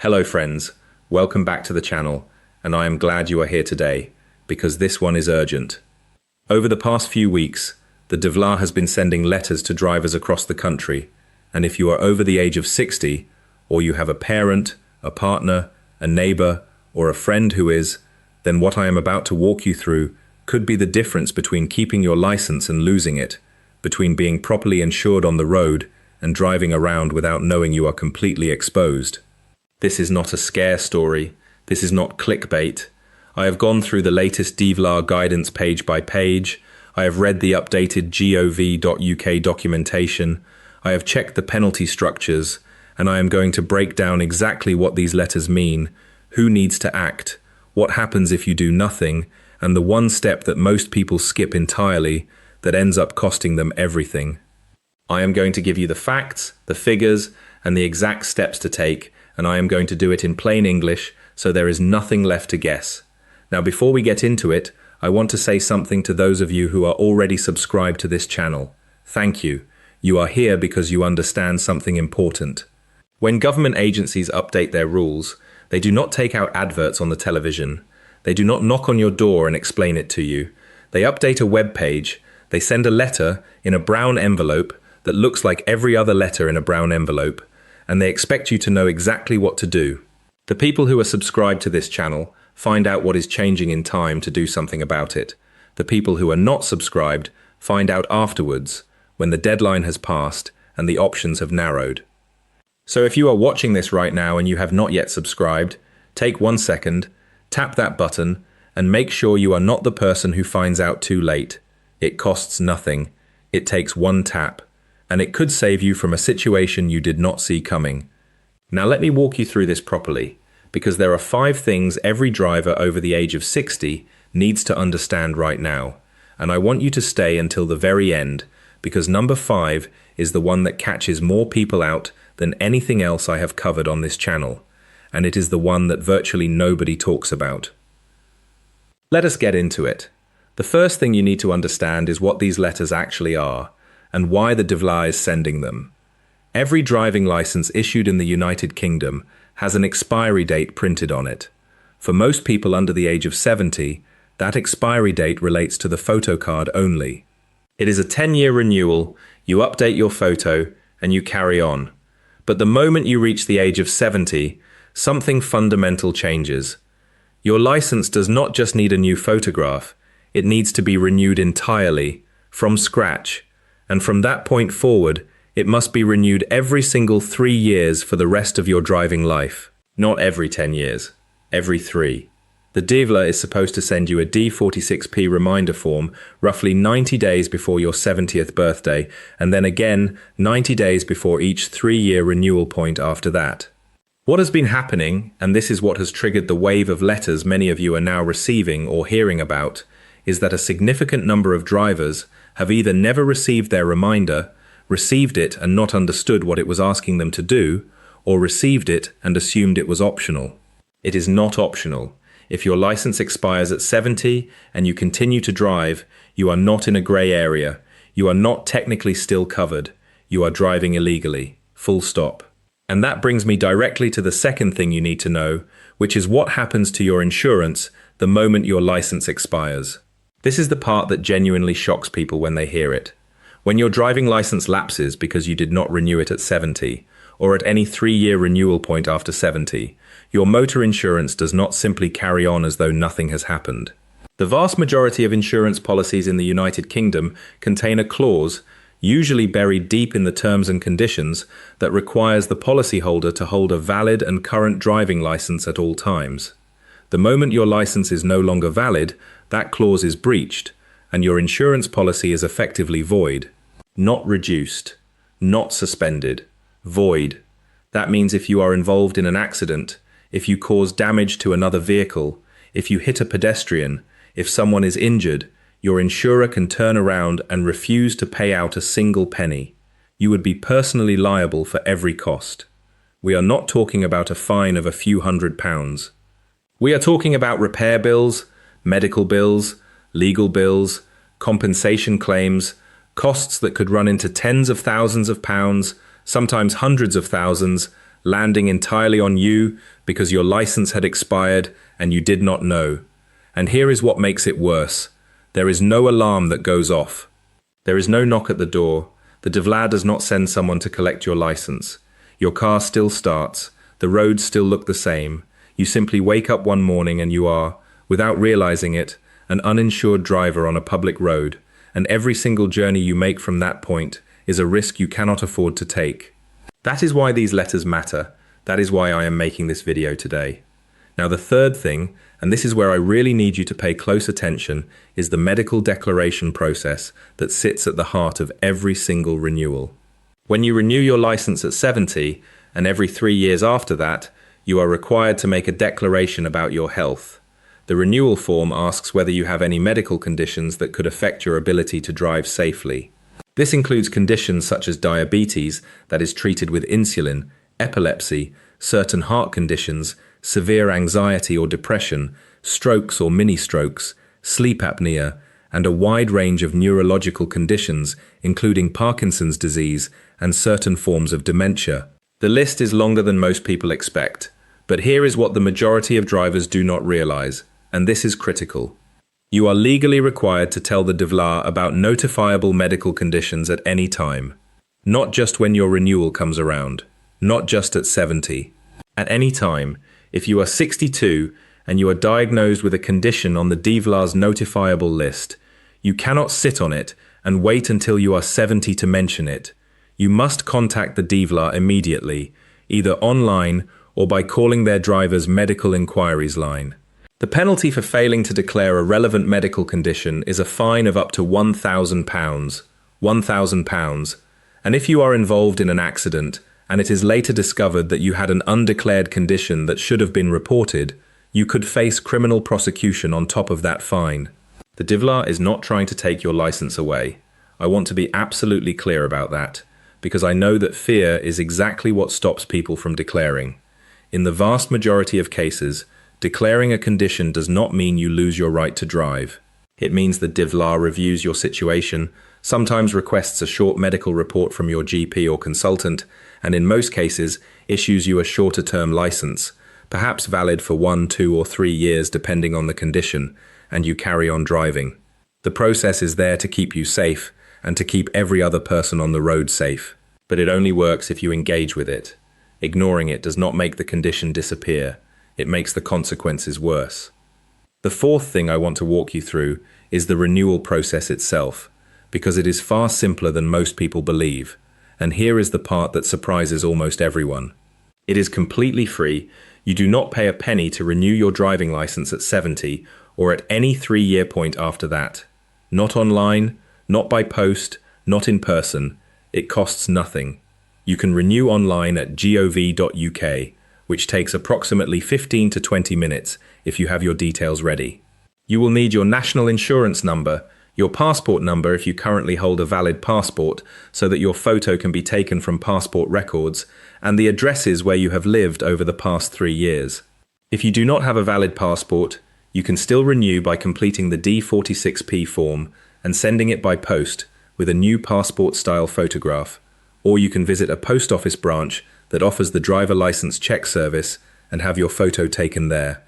Hello friends, welcome back to the channel, and I am glad you are here today, because this one is urgent. Over the past few weeks, the DVLA has been sending letters to drivers across the country, and if you are over the age of 60, or you have a parent, a partner, a neighbor, or a friend who is, then what I am about to walk you through could be the difference between keeping your license and losing it, between being properly insured on the road and driving around without knowing you are completely exposed. This is not a scare story. This is not clickbait. I have gone through the latest DVLA guidance page by page. I have read the updated gov.uk documentation. I have checked the penalty structures, and I am going to break down exactly what these letters mean, who needs to act, what happens if you do nothing, and the one step that most people skip entirely that ends up costing them everything. I am going to give you the facts, the figures, and the exact steps to take, and I am going to do it in plain English, so there is nothing left to guess. Now, before we get into it, I want to say something to those of you who are already subscribed to this channel. Thank you. You are here because you understand something important. When government agencies update their rules, they do not take out adverts on the television. They do not knock on your door and explain it to you. They update a web page. They send a letter in a brown envelope that looks like every other letter in a brown envelope, and they expect you to know exactly what to do. The people who are subscribed to this channel find out what is changing in time to do something about it. The people who are not subscribed find out afterwards, when the deadline has passed and the options have narrowed. So if you are watching this right now and you have not yet subscribed, take 1 second, tap that button, and make sure you are not the person who finds out too late. It costs nothing. It takes one tap, and it could save you from a situation you did not see coming. Now let me walk you through this properly, because there are 5 things every driver over the age of 60 needs to understand right now, and I want you to stay until the very end, because number 5 is the one that catches more people out than anything else I have covered on this channel, and it is the one that virtually nobody talks about. Let us get into it. The first thing you need to understand is what these letters actually are, and why the DVLA is sending them. Every driving license issued in the United Kingdom has an expiry date printed on it. For most people under the age of 70, that expiry date relates to the photo card only. It is a 10-year renewal, you update your photo, and you carry on. But the moment you reach the age of 70, something fundamental changes. Your license does not just need a new photograph, it needs to be renewed entirely, from scratch. And from that point forward, it must be renewed every single 3 years for the rest of your driving life. Not every 10 years, every 3. The DVLA is supposed to send you a D46P reminder form roughly 90 days before your 70th birthday, and then again 90 days before each 3-year renewal point after that. What has been happening, and this is what has triggered the wave of letters many of you are now receiving or hearing about, is that a significant number of drivers have either never received their reminder, received it and not understood what it was asking them to do, or received it and assumed it was optional. It is not optional. If your license expires at 70 and you continue to drive, you are not in a grey area. You are not technically still covered. You are driving illegally. Full stop. And that brings me directly to the second thing you need to know, which is what happens to your insurance the moment your license expires. This is the part that genuinely shocks people when they hear it. When your driving license lapses because you did not renew it at 70, or at any 3-year renewal point after 70, your motor insurance does not simply carry on as though nothing has happened. The vast majority of insurance policies in the United Kingdom contain a clause, usually buried deep in the terms and conditions, that requires the policyholder to hold a valid and current driving license at all times. The moment your license is no longer valid, that clause is breached, and your insurance policy is effectively void. Not reduced, not suspended, void. That means if you are involved in an accident, if you cause damage to another vehicle, if you hit a pedestrian, if someone is injured, your insurer can turn around and refuse to pay out a single penny. You would be personally liable for every cost. We are not talking about a fine of a few £100s. We are talking about repair bills, medical bills, legal bills, compensation claims, costs that could run into tens of thousands of pounds, sometimes hundreds of thousands, landing entirely on you because your license had expired and you did not know. And here is what makes it worse. There is no alarm that goes off. There is no knock at the door. The DVLA does not send someone to collect your license. Your car still starts. The roads still look the same. You simply wake up one morning and you are, without realizing it, an uninsured driver on a public road. And every single journey you make from that point is a risk you cannot afford to take. That is why these letters matter. That is why I am making this video today. Now the third thing, and this is where I really need you to pay close attention, is the medical declaration process that sits at the heart of every single renewal. When you renew your license at 70, and every 3 years after that, you are required to make a declaration about your health. The renewal form asks whether you have any medical conditions that could affect your ability to drive safely. This includes conditions such as diabetes that is treated with insulin, epilepsy, certain heart conditions, severe anxiety or depression, strokes or mini-strokes, sleep apnea, and a wide range of neurological conditions, including Parkinson's disease and certain forms of dementia. The list is longer than most people expect, but here is what the majority of drivers do not realize, and this is critical. You are legally required to tell the DVLA about notifiable medical conditions at any time, not just when your renewal comes around, not just at 70. At any time, if you are 62 and you are diagnosed with a condition on the DVLA's notifiable list, you cannot sit on it and wait until you are 70 to mention it. You must contact the DVLA immediately, either online or by calling their driver's medical inquiries line. The penalty for failing to declare a relevant medical condition is a fine of up to £1,000. £1,000. And if you are involved in an accident, and it is later discovered that you had an undeclared condition that should have been reported, you could face criminal prosecution on top of that fine. The DVLA is not trying to take your license away. I want to be absolutely clear about that, because I know that fear is exactly what stops people from declaring. In the vast majority of cases, declaring a condition does not mean you lose your right to drive. It means the DVLA reviews your situation, sometimes requests a short medical report from your GP or consultant, and in most cases issues you a shorter-term license, perhaps valid for 1, 2, or 3 years depending on the condition, and you carry on driving. The process is there to keep you safe and to keep every other person on the road safe, but it only works if you engage with it. Ignoring it does not make the condition disappear. It makes the consequences worse. The fourth thing I want to walk you through is the renewal process itself, because it is far simpler than most people believe. And here is the part that surprises almost everyone. It is completely free. You do not pay a penny to renew your driving license at 70 or at any 3-year point after that. Not online, not by post, not in person. It costs nothing. You can renew online at gov.uk, which takes approximately 15 to 20 minutes if you have your details ready. You will need your national insurance number, your passport number if you currently hold a valid passport so that your photo can be taken from passport records, and the addresses where you have lived over the past 3 years. If you do not have a valid passport, you can still renew by completing the D46P form and sending it by post with a new passport-style photograph, or you can visit a post office branch that offers the driver license check service and have your photo taken there.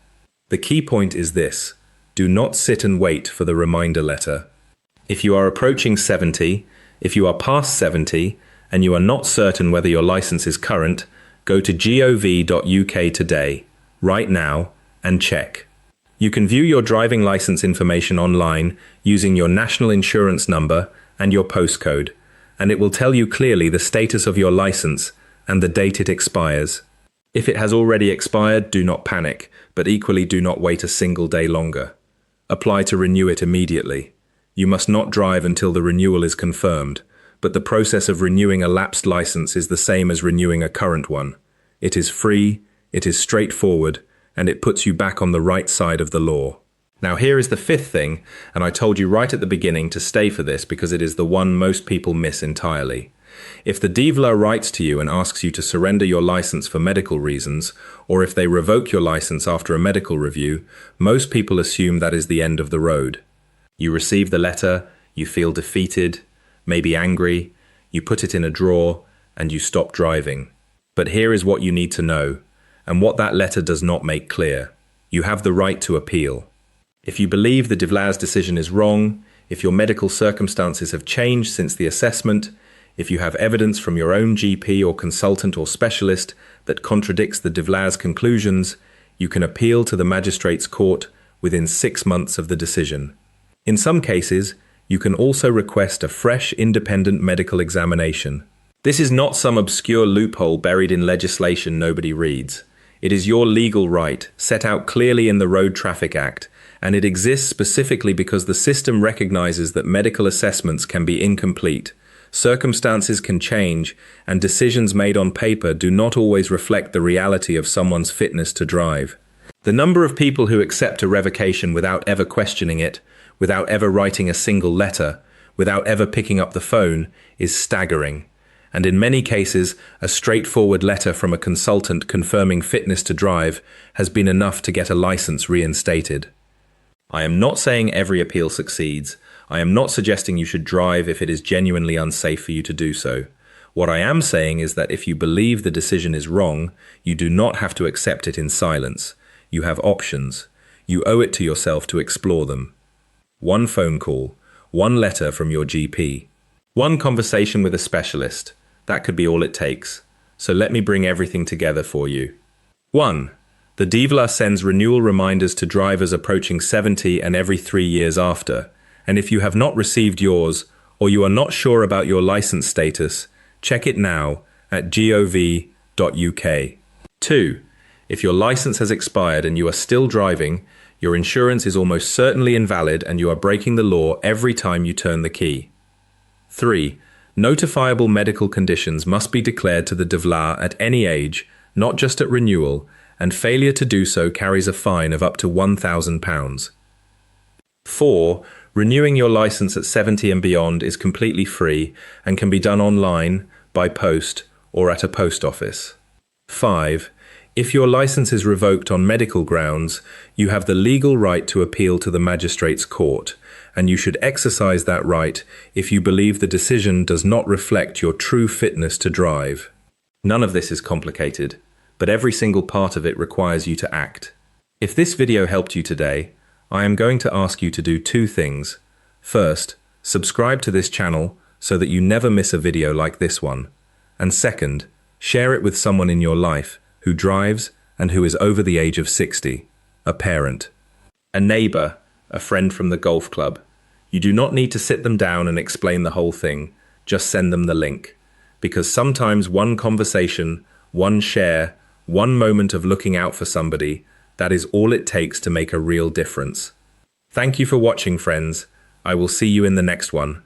The key point is this: do not sit and wait for the reminder letter. If you are approaching 70, if you are past 70, and you are not certain whether your license is current, go to gov.uk today, right now, and check. You can view your driving license information online using your national insurance number and your postcode, and it will tell you clearly the status of your license and the date it expires. If it has already expired, do not panic, but equally do not wait a single day longer. Apply to renew it immediately. You must not drive until the renewal is confirmed, but the process of renewing a lapsed license is the same as renewing a current one. It is free, it is straightforward, and it puts you back on the right side of the law. Now here is the fifth thing, and I told you right at the beginning to stay for this because it is the one most people miss entirely. If the DVLA writes to you and asks you to surrender your license for medical reasons, or if they revoke your license after a medical review, most people assume that is the end of the road. You receive the letter, you feel defeated, maybe angry, you put it in a drawer, and you stop driving. But here is what you need to know, and what that letter does not make clear. You have the right to appeal. If you believe the DVLA's decision is wrong, if your medical circumstances have changed since the assessment, if you have evidence from your own GP or consultant or specialist that contradicts the DVLA's conclusions, you can appeal to the magistrate's court within 6 months of the decision. In some cases, you can also request a fresh independent medical examination. This is not some obscure loophole buried in legislation nobody reads. It is your legal right, set out clearly in the Road Traffic Act, and it exists specifically because the system recognizes that medical assessments can be incomplete, circumstances can change, and decisions made on paper do not always reflect the reality of someone's fitness to drive. The number of people who accept a revocation without ever questioning it, without ever writing a single letter, without ever picking up the phone, is staggering. And in many cases, a straightforward letter from a consultant confirming fitness to drive has been enough to get a license reinstated. I am not saying every appeal succeeds. I am not suggesting you should drive if it is genuinely unsafe for you to do so. What I am saying is that if you believe the decision is wrong, you do not have to accept it in silence. You have options. You owe it to yourself to explore them. One phone call, one letter from your GP, one conversation with a specialist. That could be all it takes. So let me bring everything together for you. 1. The DVLA sends renewal reminders to drivers approaching 70 and every 3 years after. And if you have not received yours, or you are not sure about your license status, check it now at gov.uk. 2. If your license has expired and you are still driving, your insurance is almost certainly invalid and you are breaking the law every time you turn the key. 3. Notifiable medical conditions must be declared to the DVLA at any age, not just at renewal, and failure to do so carries a fine of up to £1,000. 4. Renewing your license at 70 and beyond is completely free and can be done online, by post, or at a post office. 5. If your license is revoked on medical grounds, you have the legal right to appeal to the magistrate's court, and you should exercise that right if you believe the decision does not reflect your true fitness to drive. None of this is complicated, but every single part of it requires you to act. If this video helped you today, I am going to ask you to do 2 things. First, subscribe to this channel so that you never miss a video like this one. And second, share it with someone in your life who drives and who is over the age of 60, a parent, a neighbor, a friend from the golf club. You do not need to sit them down and explain the whole thing, just send them the link. Because sometimes one conversation, one share, one moment of looking out for somebody, that is all it takes to make a real difference. Thank you for watching, friends. I will see you in the next one.